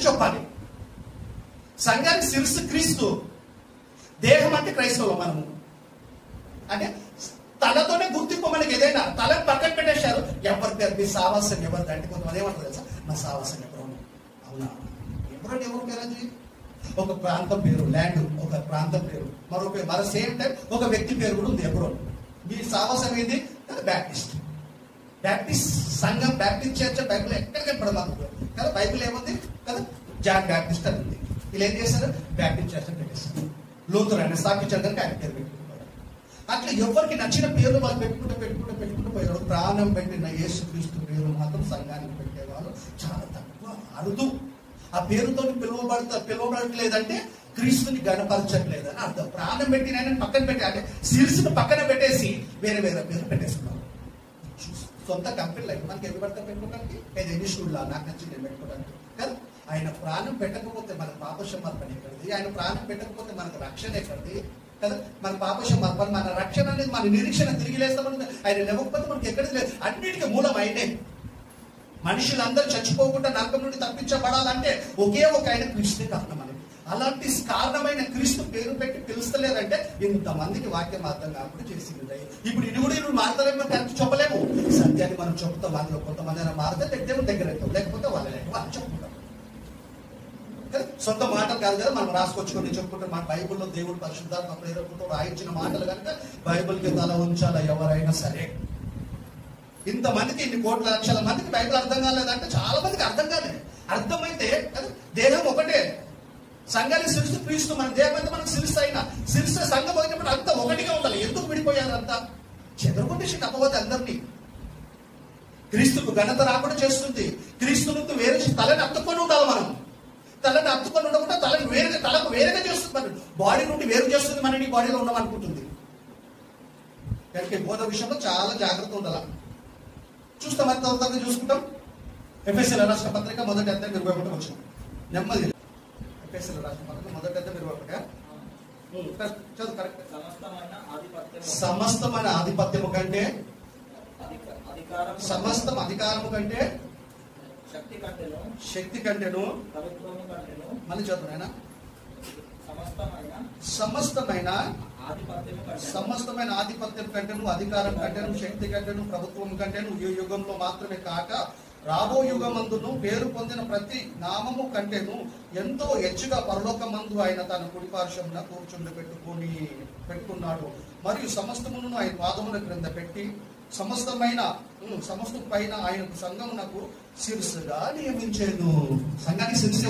చెప్పాలి. సంఘానికి శిరస్సు క్రీస్తు, దేహం అంటే క్రైస్తవులు. మనము అంటే తలతోనే గుర్తింపు. మనకి ఏదైనా తల పక్కన పెట్టేశారు. ఎవరి పేరు మీ సావాసం ఎవరిది అంటే కొంతమంది ఏమంటారు తెలుసా, నా సావాసం ఎబ్రోన్. అవునా, ఎబ్రోన్ ఎవరు పేరు? అది ఒక ప్రాంతం పేరు, ల్యాండ్ ఒక ప్రాంతం పేరు. మరో పేరు, మరో సేమ్ టైం ఒక వ్యక్తి పేరు కూడా ఉంది ఎబ్రోన్. మీ సావాసం ఏంది? బ్యాప్టిస్ట్. బ్యాప్టిస్ట్ సంఘం, బ్యాప్టిస్ట్ చర్చ్ బైబిల్ ఎక్కడ కనపడదు కదా. బైబిల్ ఏముంది కదా, జాన్ బ్యాప్టిస్ట్ అని ఉంది. వీళ్ళు ఏం చేశారు? బ్యాప్టిస్ట్ చర్చ్ అని పెట్టేస్తారు. లూథర్ అని స్థాపించారు కనుక ఆయన పేరు పెట్టుకుంటారు. అట్లా ఎవరికి నచ్చిన పేర్లు వాళ్ళు పెట్టుకుంటూ పోయారు. ప్రాణం పెట్టిన యేసుక్రీస్తు పేరు మాత్రం సంఘానికి పెట్టేవాళ్ళు చాలా తక్కువ, అరుదు. ఆ పేరుతో పిలువబడట్లేదంటే క్రీస్తుని గణపరచట్లేదని అర్థం. ప్రాణం పెట్టిన ఆయన పక్కన పెట్టి, అంటే శిరస్సును పక్కన పెట్టేసి వేరే వేరే పేరు పెట్టేసుకున్నారు. సొంత కంపెనీలు అయితే మనకి ఎవరు పడతారు పెట్టుకోవడానికి? ఎన్ని స్కూల్లో నాకు నచ్చింది నేను పెట్టుకోవడానికి కదా. ఆయన ప్రాణం పెట్టకపోతే మన పాపక్షమార్పణ ఎక్కడిది? ఆయన ప్రాణం పెట్టకపోతే మనకు రక్షణ ఎక్కడిది కదా. మన పాపక్షమార్పణ, మన రక్షణ అనేది, మన నిరీక్షణ తిరిగి లేస్తామని ఆయన లేకపోతే మనకి ఎక్కడిది లేదు. అన్నిటికీ మూలం ఆయనే. మనుషులందరూ చచ్చిపోకుండా నరకం నుండి తప్పించబడాలంటే ఒకే ఒక ఆయన క్రీస్తునే కారణం అని. అలాంటి కారణమైన క్రీస్తు పేరు పెట్టి పిలుస్తలేదంటే ఇంతమందికి వాక్యం అర్థం కాకుండా చేసింది. ఇప్పుడు ఇది కూడా ఇల్లు మారుతారేమో కరెక్ట్ చెప్పలేము. సత్యాన్ని మనం చెప్తాం. అందులో కొంతమంది అయినా మారితే దేవుని దగ్గర అవుతాం, లేకపోతే వాళ్ళు చెప్పుకుంటాం. సొంత మాటలు కాదు కదా, మనం రాసుకొచ్చుకొని చెప్పుకుంటాం. మన బైబిల్లో దేవుడు పరిశుద్ధాత్మ ప్రేరేపణతో రాయించిన మాటలు కనుక బైబిల్కి తల ఉంచాలి ఎవరైనా సరే. ఇంతమందికి, ఇన్ని కోట్ల లక్షల మందికి బైబిల్ అర్థం కాలేదంటే చాలా మందికి అర్థం కాలేదు. అర్థమైతే దేహం ఒకటే, సంఘాన్ని శిరస్సు క్రీస్తు. మన దేహం అయితే మనకు శిరస్సు అయినా శిరస్సు సంఘం పోయినప్పుడు అంతా ఒకటిగా ఉండాలి. ఎందుకు విడిపోయారు? అంతా చెదరగొట్టేసి తప్పపోతే అందరినీ. క్రీస్తుకు ఘనత రాకుండా చేస్తుంది. క్రీస్తుకు వేరే తలని అత్తుకొని ఉండాలి. మనం తలని అత్తుకొని ఉండకుండా తలకు వేరేగా చేస్తుంది. మన బాడీ నుండి వేరు చేస్తుంది. మన ఈ బాడీలో ఉండమనుకుంటుంది. కనుక బోధ విషయంలో చాలా జాగ్రత్త ఉండాలి. చూస్తాం, అంత తొందరగా చూసుకుంటాం. ఎఫెసీయుల రాష్ట్ర పత్రిక 1వ అధ్యాయం 21 వచ్చిన నెమ్మది. ఎఫెసీయుల రాష్ట్ర పత్రిక 1వ అధ్యాయం 21 చదువు కరెక్ట్. సమస్తమైన ఆధిపత్యము కంటే, సమస్తం అధికారము కంటే, శక్తి కంటేను, మళ్ళీ చదువునైనా, సమస్తమైన ఆధిపత్యం కంటేను, అధికారం కంటేను, శక్తి కంటేను, ప్రభుత్వం కంటేను, ఈ యుగంలో మాత్రమే కాక రాబో యుగమందును పేరు పొందిన ప్రతి నామము కంటేను ఎంతో హెచ్చుగా పరలోకమందు ఆయన తన కుడి పార్శ్వమున పెట్టుకున్నాడు. మరియు సమస్తమును ఆయన పాదముల క్రింద పెట్టి సమస్తం పైన ఆయన సంఘమునకు శిరస్సుగా నియమించేను. సంఘానికి శిరస్సు